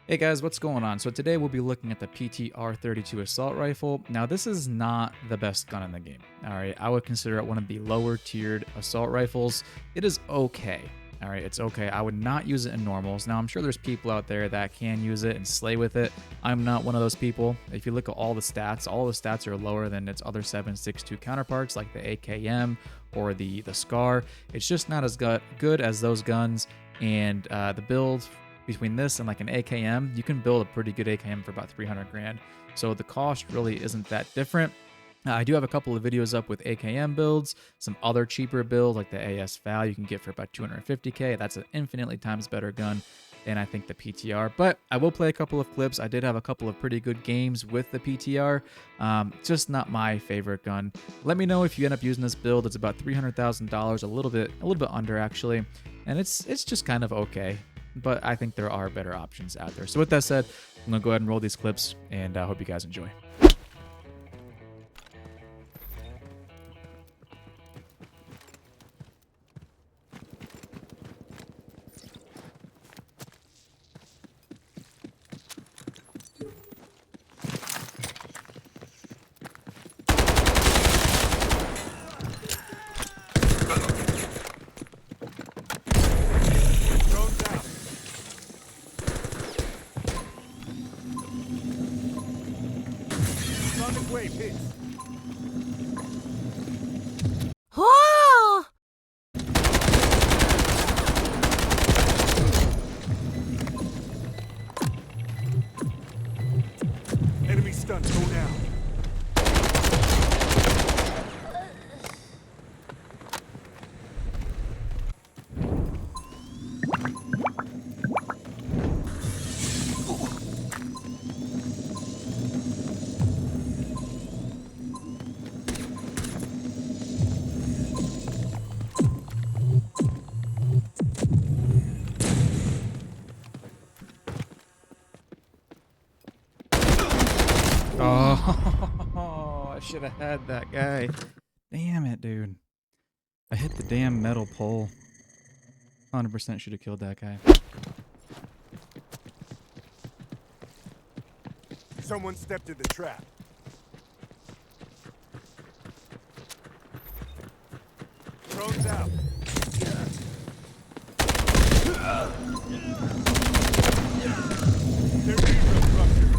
Hey guys, what's going on? So today we'll be looking at the PTR 32 assault rifle. Now this is not the best gun in the game. Alright, I would consider it one of the lower tiered assault rifles. It is okay. Alright, it's okay. I would not use it in normals. Now I'm sure there's people out there that can use it and slay with it. I'm not one of those people. If you look at all the stats are lower than its other 7.62 counterparts like the AKM or the SCAR. It's just not as good as those guns, and the build between this and like an AKM, you can build a pretty good AKM for about 300 grand. So the cost really isn't that different. I do have a couple of videos up with AKM builds, some other cheaper builds like the AS VAL you can get for about 250k. That's an infinitely times better gun than I think the PTR, but I will play a couple of clips. I did have a couple of pretty good games with the PTR, just not my favorite gun. Let me know if you end up using this build. It's about $300,000, a little bit under actually, and it's just kind of okay. But I think there are better options out there. So with that said, I'm going to go ahead and roll these clips, and I hope you guys enjoy. Wave hits. Oh! Enemy stuns go down. Oh, I should have had that guy. Damn it, dude. I hit the damn metal pole. 100% should have killed that guy. Someone stepped in the trap. Drones out. Their defense ruptured.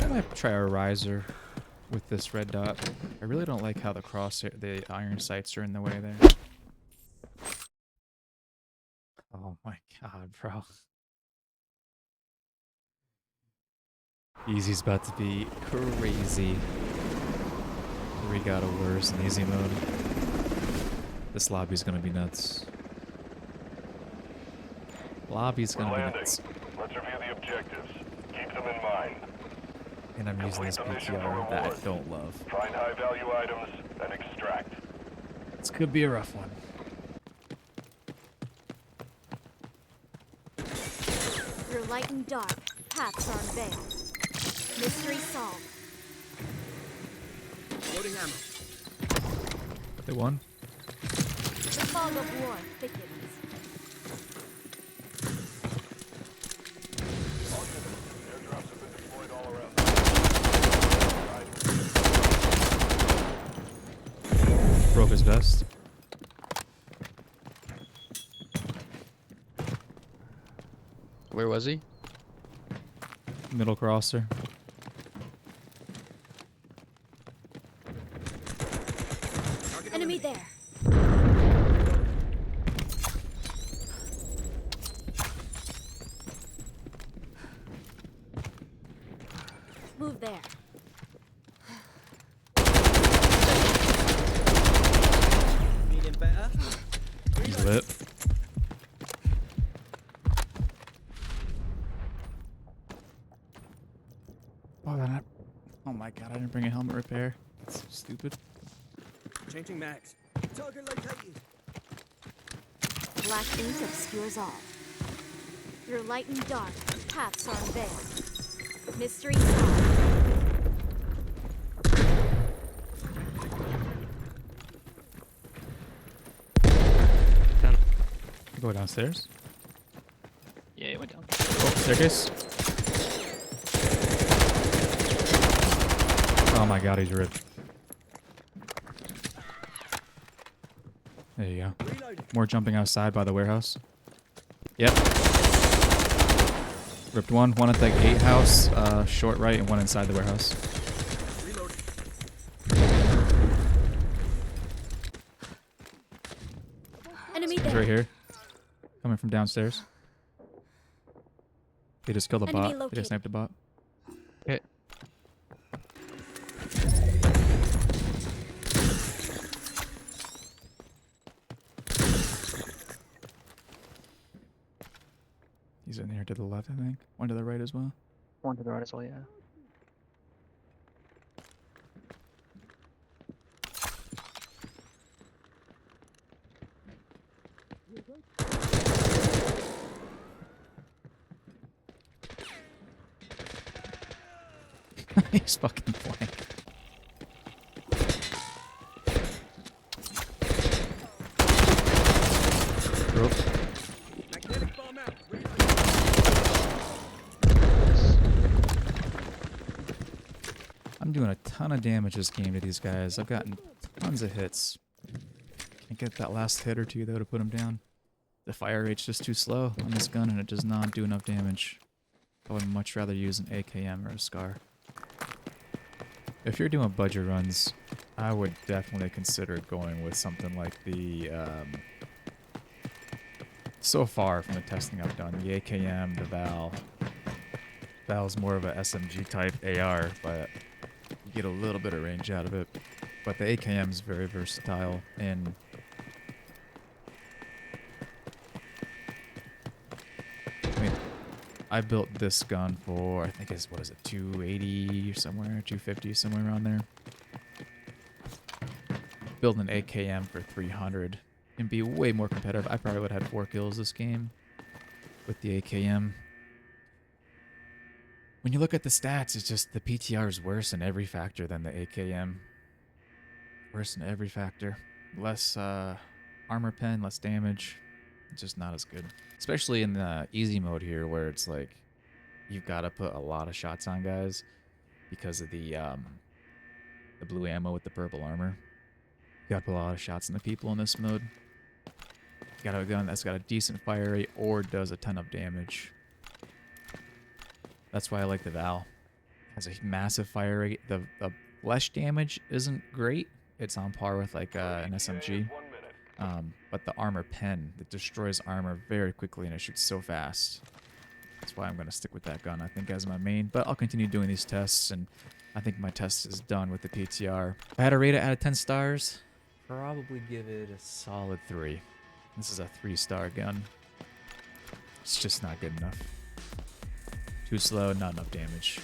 I might try a riser with this red dot. I really don't like how the iron sights are in the way there. Oh my god, bro. Easy's about to be crazy. We got a worse in easy mode. This lobby's gonna be nuts. Lobby's gonna be nuts. Let's review the objectives. Keep them in mind. And I'm using this PTR that I don't love. Find high-value items and extract. This could be a rough one. Through light and dark, paths are unveiled. Mystery solved. Loading ammo. They won. The fog of war thickens. Airdrops have been deployed all around. Broke his vest. Where was he? Middle crosser. Enemy there. Move there. Feeling better? He's lit. Oh my god, I didn't bring a helmet repair. That's so stupid. Changing mags. Target located. Black ink obscures all. Through light and dark, paths are unveiled. Mystery solved. Go downstairs. Yeah, it went down. Oh, staircase. Oh my god, he's ripped. There you go. Reloading. More jumping outside by the warehouse. Yep. Ripped one. One at the gate house, short right, and one inside the warehouse. Reloading. Enemy He's there. right here. Coming from downstairs. They just killed a Enemy bot. They located. just sniped a bot. Okay. He's in here to the left, I think. One to the right as well. One to the right as well, yeah. He's fucking flank. Rope. Magnetic bomb out. Reloading. I'm doing a ton of damage this game to these guys. I've gotten tons of hits. Can't get that last hit or two though to put them down. The fire rate's just too slow on this gun and it does not do enough damage. I would much rather use an AKM or a SCAR. If you're doing budget runs, I would definitely consider going with something like the, so far from the testing I've done, the AKM, the VAL. VAL's more of a SMG type AR, but you get a little bit of range out of it. But the AKM is very versatile and I mean, I built this gun for, I think it's, what is it, 280 or somewhere, 250, somewhere around there. Build an AKM for 300 and be way more competitive. I probably would have had 4 kills this game with the AKM. When you look at the stats, it's just the PTR is worse in every factor than the AKM. Worse in every factor. Less armor pen, less damage. It's just not as good. Especially in the easy mode here where it's like you've got to put a lot of shots on guys because of the blue ammo with the purple armor. You got to put a lot of shots in the people in this mode. You got a gun that's got a decent fire rate or does a ton of damage. That's why I like the VAL. It has a massive fire rate. The flesh damage isn't great. It's on par with like an SMG. But the armor pen, that destroys armor very quickly and it shoots so fast. That's why I'm going to stick with that gun, I think, as my main. But I'll continue doing these tests, and I think my test is done with the PTR. If I had to rate it out of 10 stars, probably give it a solid 3. This is a 3-star gun. It's just not good enough. Too slow, not enough damage.